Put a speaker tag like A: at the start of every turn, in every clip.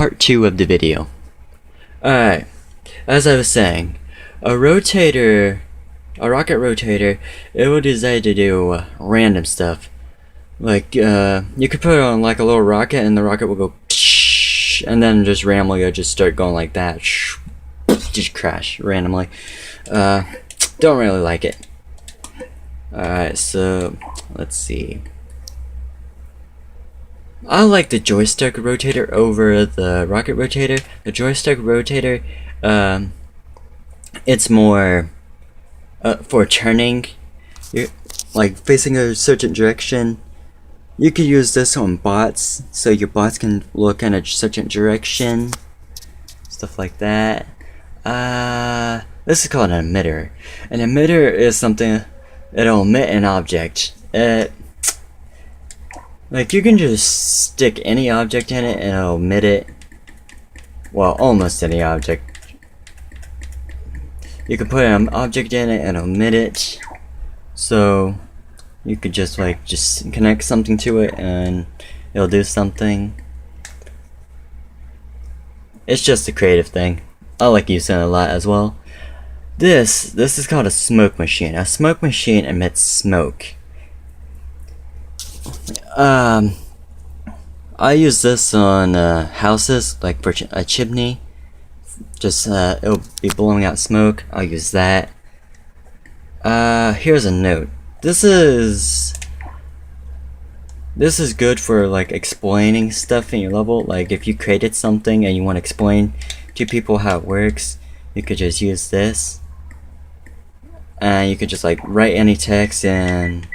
A: part 2 of the video. Alright, as I was saying, a rocket rotator, it will decide to do random stuff. Like, you could put it on like a little rocket and the rocket will go and then just randomly it'll just start going like that. Just crash randomly. Don't really like it. Alright, so let's see. I like the joystick rotator over the rocket rotator. The joystick rotator, it's more for turning. You're, like facing a certain direction. You could use this on bots, so your bots can look in a certain direction. Stuff like that. This is called an emitter. An emitter is something that'll emit an object. Like you can just stick any object in it and it'll emit it. Well, almost any object. You can put an object in it and it'll emit it. So you could just connect something to it and it'll do something. It's just a creative thing. I like using it a lot as well. This is called a smoke machine. A smoke machine emits smoke. I use this on houses, like for a chimney. Just it'll be blowing out smoke. I'll use that. Here's a note. This is good for like explaining stuff in your level. Like if you created something and you want to explain to people how it works, you could just use this. And you could just like write any text and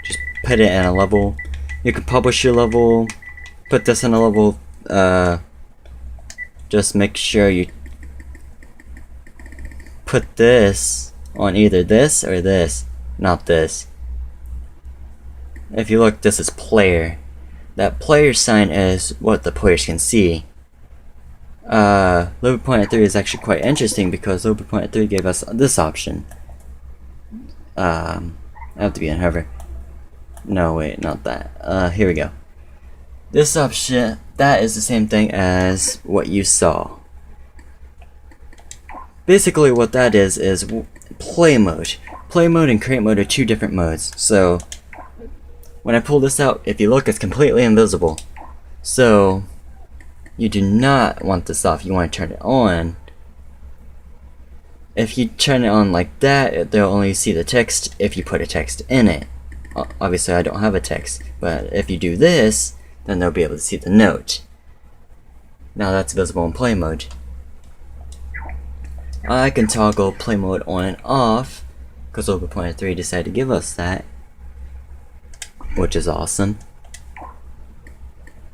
A: just put it in a level. You can publish your level, put this in a level, just make sure you put this on either this or this, not this. If you look, this is player. That player sign is what the players can see. Lbp3 is actually quite interesting because Lbp3 gave us this option. I have to be in hover. No, wait, not that. Here we go. This option, that is the same thing as what you saw. Basically what that is play mode. Play mode and create mode are two different modes. So, when I pull this out, if you look, it's completely invisible. So, you do not want this off, you want to turn it on. If you turn it on like that, they'll only see the text if you put a text in it. Obviously I don't have a text, but if you do this, then they'll be able to see the note. Now that's visible in play mode. I can toggle play mode on and off, because Lbp3 decided to give us that, which is awesome.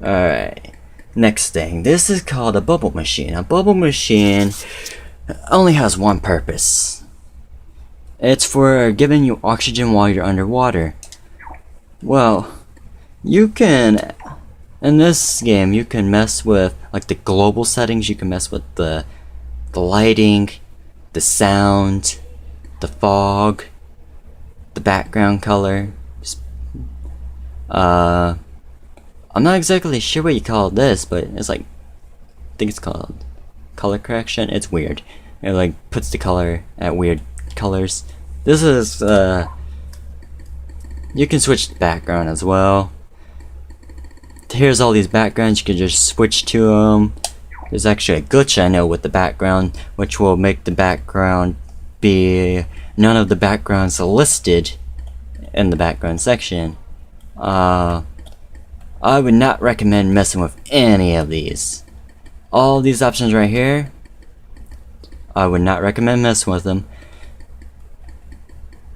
A: Alright, next thing. This is called a bubble machine. A bubble machine only has one purpose. It's for giving you oxygen while you're underwater. Well, you can, in this game, you can mess with like the global settings, you can mess with the lighting, the sound, the fog, the background color. I'm not exactly sure what you call this, but it's like, I think it's called color correction. It's weird. It like puts the color at weird colors. This is you can switch the background as well. Here's all these backgrounds, you can just switch to them. There's actually a glitch I know with the background, which will make the background be none of the backgrounds listed in the background section. I would not recommend messing with any of these. All these options right here, I would not recommend messing with them,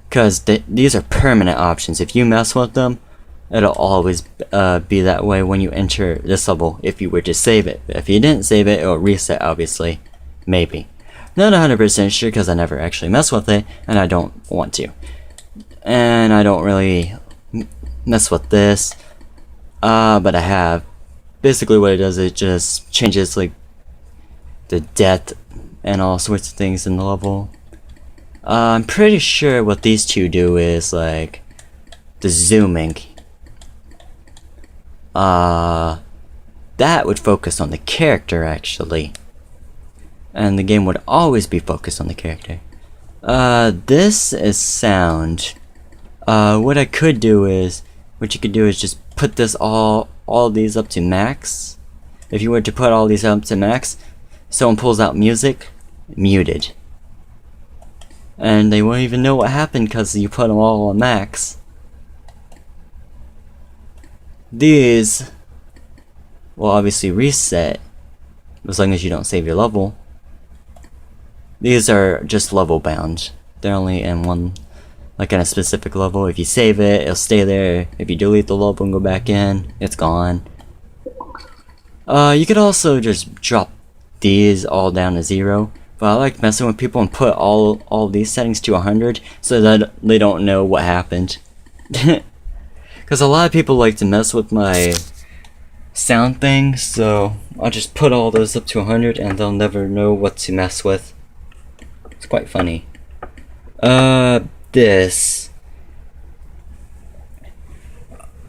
A: because these are permanent options. If you mess with them, it'll always be that way when you enter this level if you were to save it. If you didn't save it, it'll reset, obviously. Maybe. Not 100% sure because I never actually mess with it, and I don't want to. And I don't really mess with this, but I have. Basically what it does, it just changes like the depth and all sorts of things in the level. I'm pretty sure what these two do is like the zooming. That that would focus on the character actually. And the game would always be focused on the character. This is sound. What you could do is just put this all these up to max. If you were to put all these up to max, someone pulls out music, muted. And they won't even know what happened because you put them all on max. These will obviously reset as long as you don't save your level. These are just level bound. They're only in one, like in a specific level. If you save it, it'll stay there. If you delete the level and go back in, it's gone. You could also just drop these all down to 0. But I like messing with people and put all these settings to 100 so that they don't know what happened. Because a lot of people like to mess with my sound things, so I'll just put all those up to 100 and they'll never know what to mess with. It's quite funny. This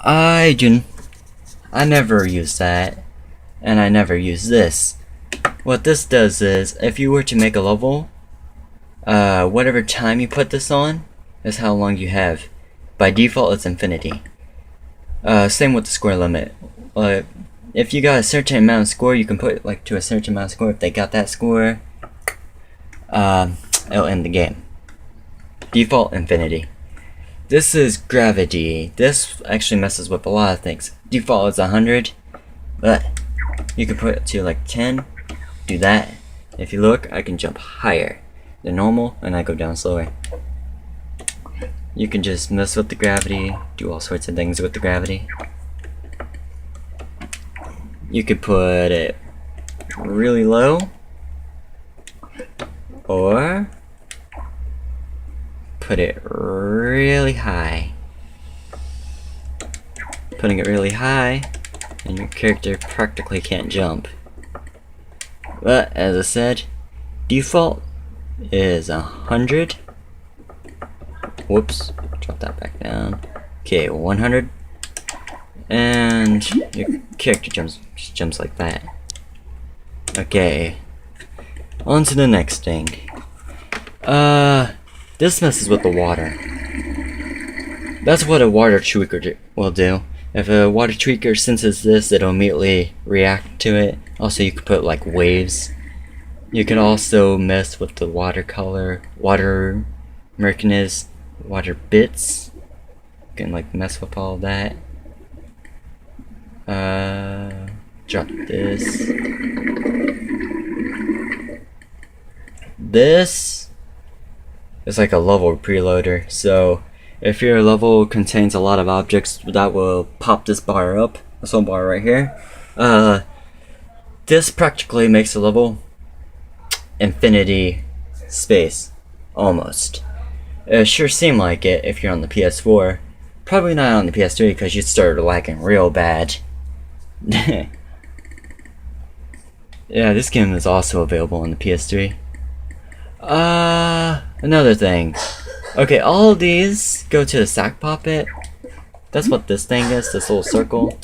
A: I never use that, and I never use this. What this does is, if you were to make a level, whatever time you put this on is how long you have. By default, it's infinity. Same with the score limit. If you got a certain amount of score, you can put it like to a certain amount of score. If they got that score, it'll end the game. Default infinity. This is gravity. This actually messes with a lot of things. Default is 100, but you can put it to like 10. Do that. If you look, I can jump higher than normal, and I go down slower. You can just mess with the gravity, do all sorts of things with the gravity. You could put it really low, or put it really high. Putting it really high, and your character practically can't jump. But as I said, default is 100. Whoops, drop that back down. Okay, 100. And your character jumps like that. Okay, on to the next thing. This messes with the water. That's what a water tweaker will do. If a water tweaker senses this, it'll immediately react to it. Also, you could put like waves. You can also mess with the watercolor, water murkiness, water bits. You can like mess with all that. Drop this. This is like a level preloader, so if your level contains a lot of objects, that will pop this bar up, this whole bar right here. This practically makes a level infinity space, almost. It sure seemed like it if you're on the PS4. Probably not on the PS3 because you'd start lagging real bad. Yeah, this game is also available on the PS3. Another thing. Okay, all of these go to the sack poppet. That's what this thing is, this little circle.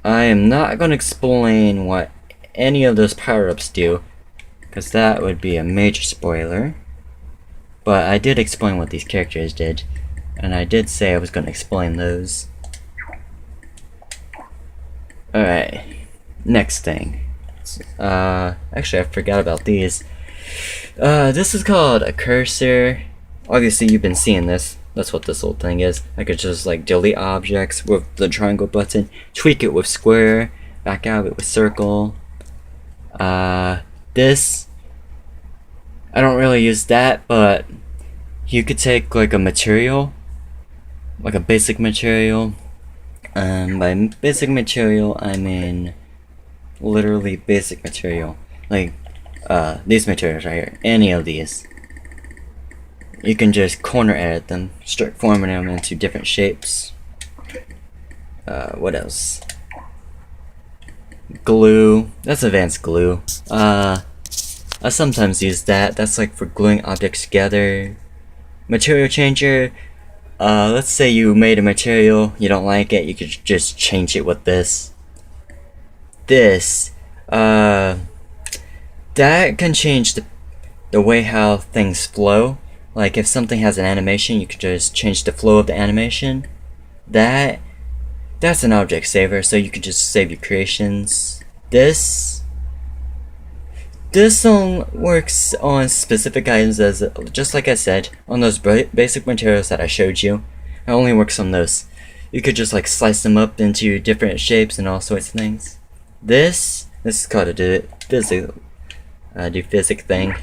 A: I am not going to explain what any of those power-ups do, because that would be a major spoiler. But I did explain what these characters did, and I did say I was going to explain those. Alright, next thing. Actually I forgot about these. This is called a cursor. Obviously you've been seeing this. That's what this little thing is. I could just like delete objects with the triangle button, tweak it with square, back out of it with circle. This, I don't really use that, but you could take like a material, like a basic material. By basic material, I mean literally basic material. Like these materials right here, any of these. You can just corner edit them, start forming them into different shapes. What else? Glue. That's advanced glue. I sometimes use that. That's like for gluing objects together. Material changer. let's say you made a material, you don't like it, you could just change it with this. That can change the way how things flow. Like if something has an animation, you could just change the flow of the animation. That's an object saver, so you could just save your creations. This one works on specific items, as just like I said, on those basic materials that I showed you. It only works on those. You could just like slice them up into different shapes and all sorts of things. This is called a do physic thing.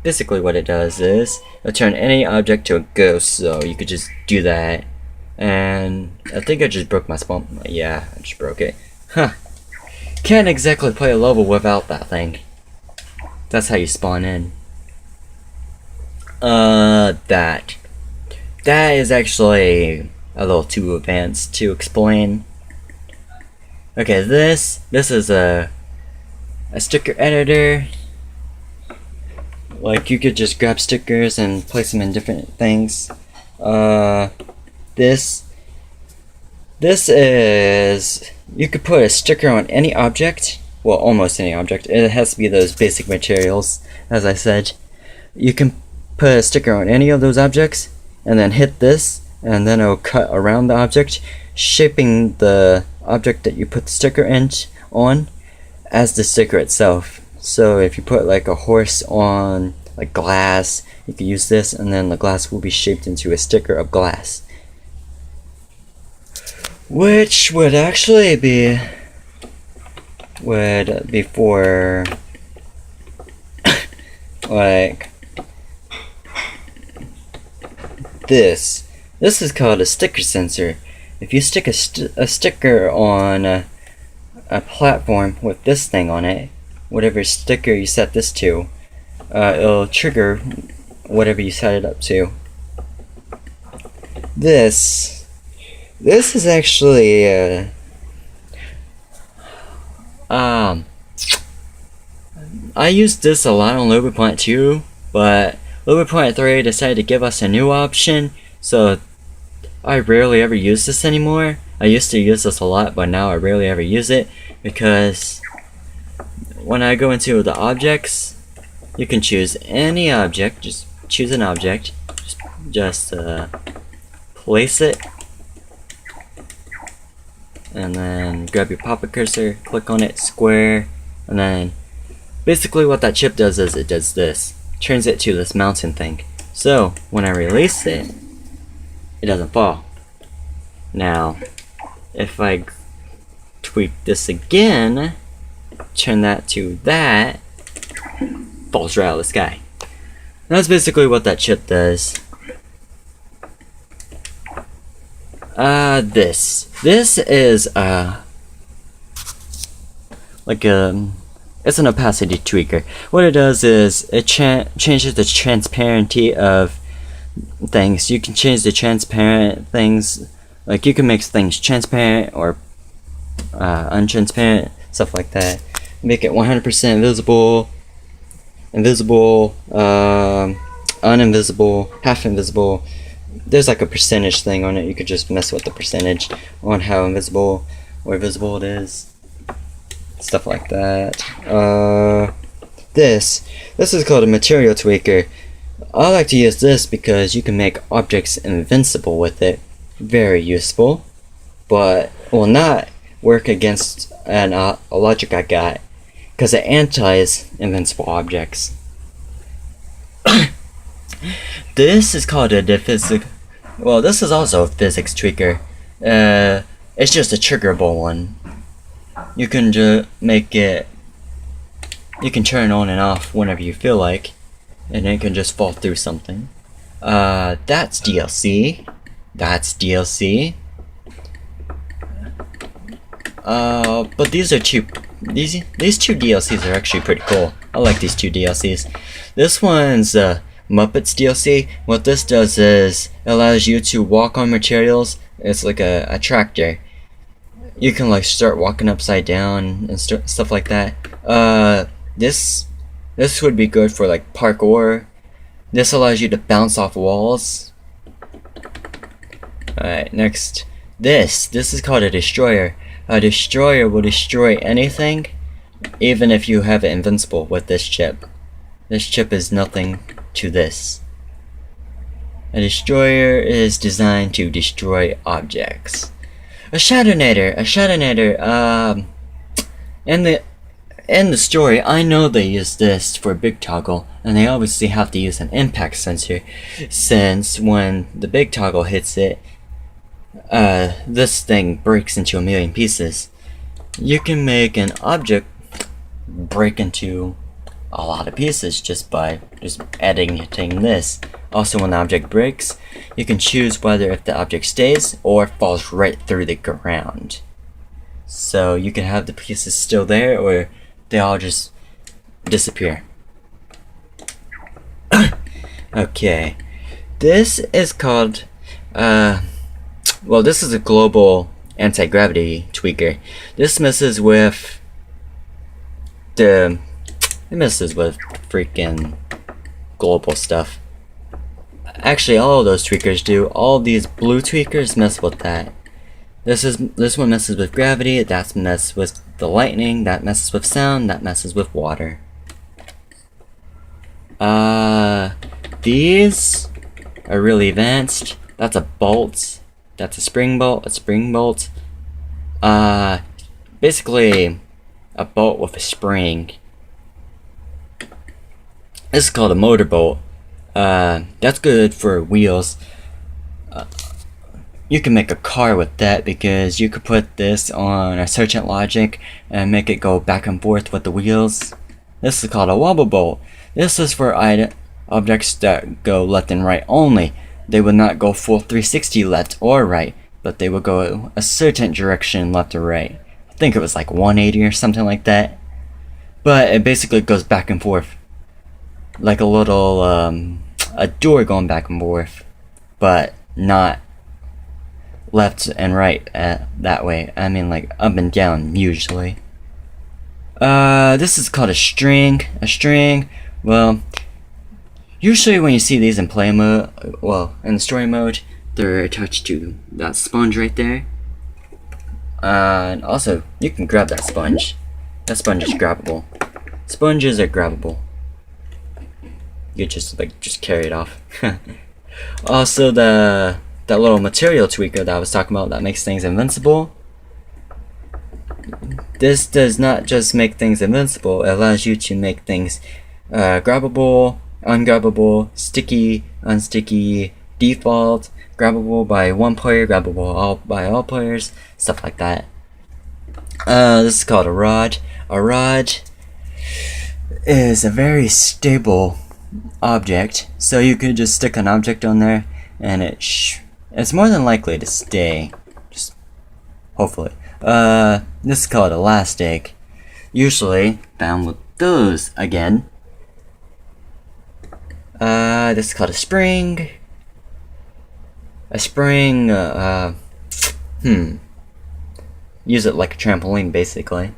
A: Basically what it does is it'll turn any object to a ghost, so you could just do that. And I think I just broke my spawn. Yeah, I just broke it. Huh. Can't exactly play a level without that thing. That's how you spawn in. That is actually a little too advanced to explain. Okay, this is a sticker editor. Like you could just grab stickers and place them in different things. This is, you could put a sticker on any object. Well, almost any object. It has to be those basic materials, as I said. You can put a sticker on any of those objects, and then hit this, and then it'll cut around the object, shaping the object that you put the sticker on as the sticker itself. So if you put like a horse on like glass, you could use this, and then the glass will be shaped into a sticker of glass, which would actually be for like this. This is called a sticker sensor. If you stick a sticker on a platform with this thing on it, whatever sticker you set this to, it'll trigger whatever you set it up to. This is actually I used this a lot on Lbp3, but Lbp3 decided to give us a new option, so I rarely ever use this anymore. I used to use this a lot, but now I rarely ever use it, because when I go into the objects, you can choose any object. Just choose an object, just place it, and then grab your pop-up cursor, click on it, square, and then basically what that chip does is it does this, turns it to this mountain thing. So when I release it, it doesn't fall. Now if I tweak this again, turn that to that, falls right out of the sky. That's basically what that chip does. This is like it's an opacity tweaker. What it does is it changes the transparency of things. You can change the transparent things, like you can make things transparent or untransparent, stuff like that. Make it 100% visible, invisible, uninvisible, half invisible. There's like a percentage thing on it. You could just mess with the percentage on how invisible or visible it is, stuff like that. This is called a material tweaker. I like to use this because you can make objects invincible with it. Very useful, but will not work against a logic I got, because it antis invincible objects. This is called a physics. Well, this is also a physics tweaker. It's just a triggerable one. You can make it. You can turn on and off whenever you feel like, and it can just fall through something. That's DLC. That's DLC. But these are two DLCs are actually pretty cool. I like these two DLCs. This one's Muppets DLC. What this does is it allows you to walk on materials. It's like a tractor. You can like start walking upside down and stuff like that. This would be good for like parkour. This allows you to bounce off walls. Alright, next. This is called a destroyer. A destroyer will destroy anything, even if you have it invincible with this chip. This chip is nothing to this. A destroyer is designed to destroy objects. A shadownator, in the story, I know they use this for big toggle, and they obviously have to use an impact sensor, since when the big toggle hits it, this thing breaks into a million pieces. You can make an object break into a lot of pieces just by editing this. Also, when the object breaks, you can choose whether if the object stays or falls right through the ground. So you can have the pieces still there, or they all just disappear. Okay, this is called well, this is a global anti-gravity tweaker. This messes with freaking global stuff. Actually, all of those tweakers do. All these blue tweakers mess with that. This one messes with gravity, that messes with the lightning, that messes with sound, that messes with water. These are really advanced. That's a bolt. That's a spring bolt. Basically a bolt with a spring. This is called a motor bolt. That's good for wheels. You can make a car with that, because you could put this on a certain logic and make it go back and forth with the wheels. This is called a wobble bolt. This is for objects that go left and right only. They would not go full 360 left or right, but they would go a certain direction left or right. I think it was like 180 or something like that. But it basically goes back and forth, like a little a door going back and forth, but not left and right that way. I mean, like up and down usually. This is called a string. A string, well, usually when you see these in play mode, well, in the story mode, they're attached to that sponge right there. And also, you can grab that sponge. That sponge is grabbable. Sponges are grabbable. You just carry it off. Also, that little material tweaker that I was talking about that makes things invincible. This does not just make things invincible, it allows you to make things grabbable, ungrabbable, sticky, unsticky, default, grabbable by one player, grabbable by all players, stuff like that. This is called a rod. A rod is a very stable object, so you could just stick an object on there and it's more than likely to stay, just hopefully. This is called elastic, usually bound with those again. This is called a spring. A spring, use it like a trampoline, basically.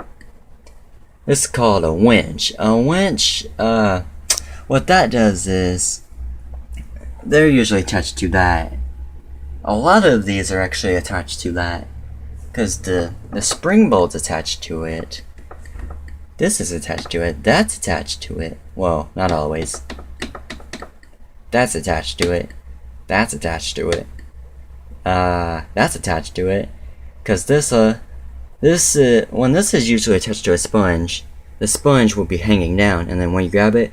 A: This is called a winch. A winch, what that does is, they're usually attached to that. A lot of these are actually attached to that, because the spring bolt's attached to it. This is attached to it. That's attached to it. Well, not always. That's attached to it. That's attached to it. That's attached to it. Because when this is usually attached to a sponge, the sponge will be hanging down, and then when you grab it,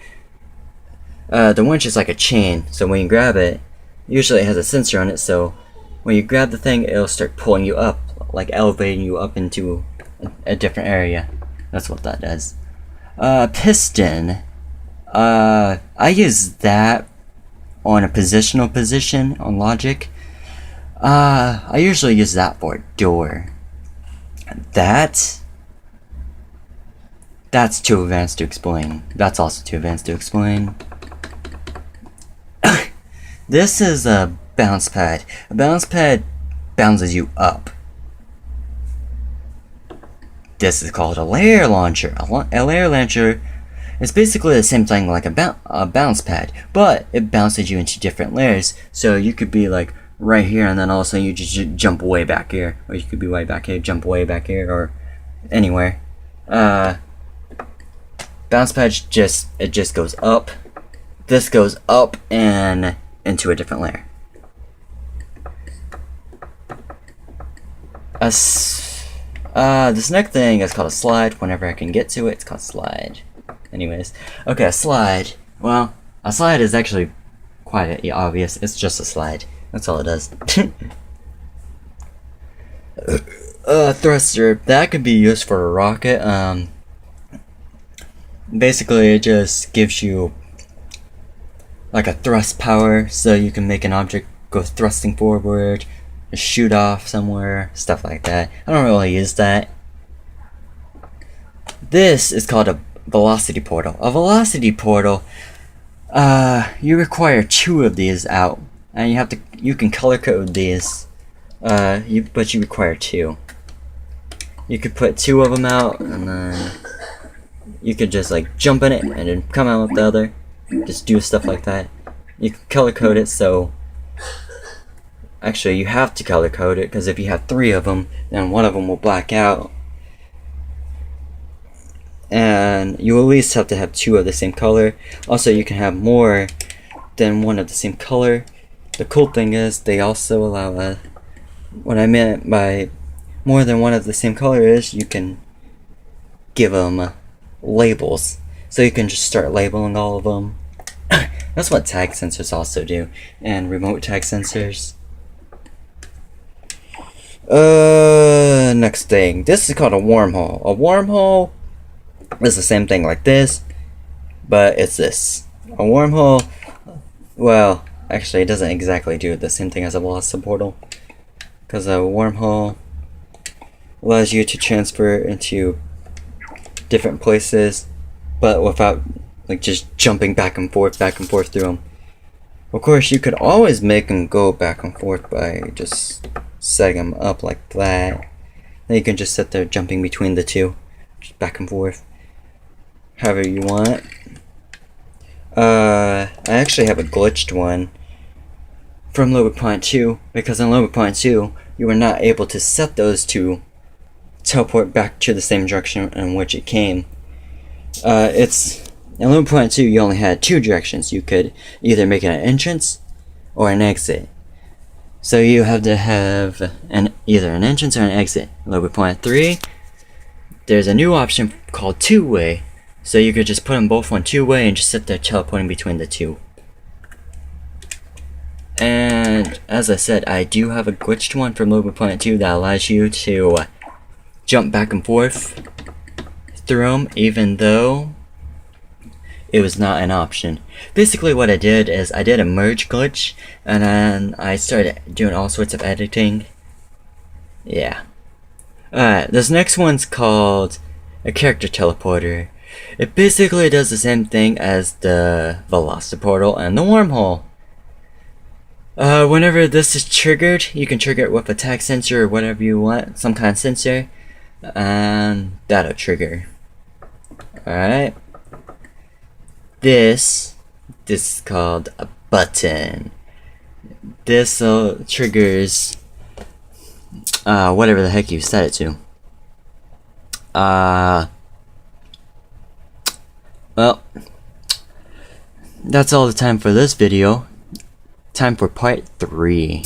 A: the winch is like a chain, so when you grab it, usually it has a sensor on it, so when you grab the thing, it'll start pulling you up, like elevating you up into a different area. That's what that does. Piston. I use that on a positional position on logic. I usually use that for a door. That's too advanced to explain. That's also too advanced to explain. This is a bounce pad. A bounce pad bounces you up. This is called a layer launcher. A layer launcher is basically the same thing like a bounce pad, but it bounces you into different layers. So you could be like right here, and then also you just jump way back here, or you could be way back here, jump way back here, or anywhere. Bounce pad just goes up. This goes up and into a different layer. This next thing is called a slide. Whenever I can get to it, it's called slide. Anyways, okay, a slide. Well, a slide is actually quite obvious. It's just a slide. That's all it does. Thruster. That could be used for a rocket. Basically, it just gives you like a thrust power, so you can make an object go thrusting forward, shoot off somewhere, stuff like that. I don't really use that. This is called a velocity portal. A velocity portal, you require 2 of these out, and you can color code these, but you require 2. You could put 2 of them out, and then you could just like jump in it and then come out with the other. Just do stuff like that. You can color code it, so actually you have to color code it, because if you have 3 of them, then one of them will black out. And you at least have to have 2 of the same color. Also, you can have more than 1 of the same color. The cool thing is they also allow what I meant by more than 1 of the same color is you can give them labels. So you can just start labeling all of them. That's what tag sensors also do, and remote tag sensors. Next thing. This is called a wormhole. A wormhole is the same thing like this, but it's this. A wormhole, well, actually it doesn't exactly do the same thing as a velocity portal, because a wormhole allows you to transfer into different places, but without like just jumping back and forth through them. Of course, you could always make them go back and forth by just setting them up like that. Then you can just sit there jumping between the 2, just back and forth, however you want. I actually have a glitched one from Lbp3, because in Lbp3 you were not able to set those to teleport back to the same direction in which it came. In Lbp3 you only had 2 directions. You could either make it an entrance or an exit. So you have to have either an entrance or an exit. In Lbp3, there's a new option called 2-way. So you could just put them both on 2-way and just sit there teleporting between the 2. And as I said, I do have a glitched one from Lbp3 that allows you to jump back and forth through them, even though it was not an option. Basically what I did is I did a merge glitch, and then I started doing all sorts of editing. Yeah. Alright, this next one's called a character teleporter. It basically does the same thing as the velocity portal and the wormhole. Whenever this is triggered, you can trigger it with a tag sensor or whatever you want, some kind of sensor, and that'll trigger. Alright. This is called a button. This triggers whatever the heck you set it to. Well, that's all the time for this video. Time for part 3.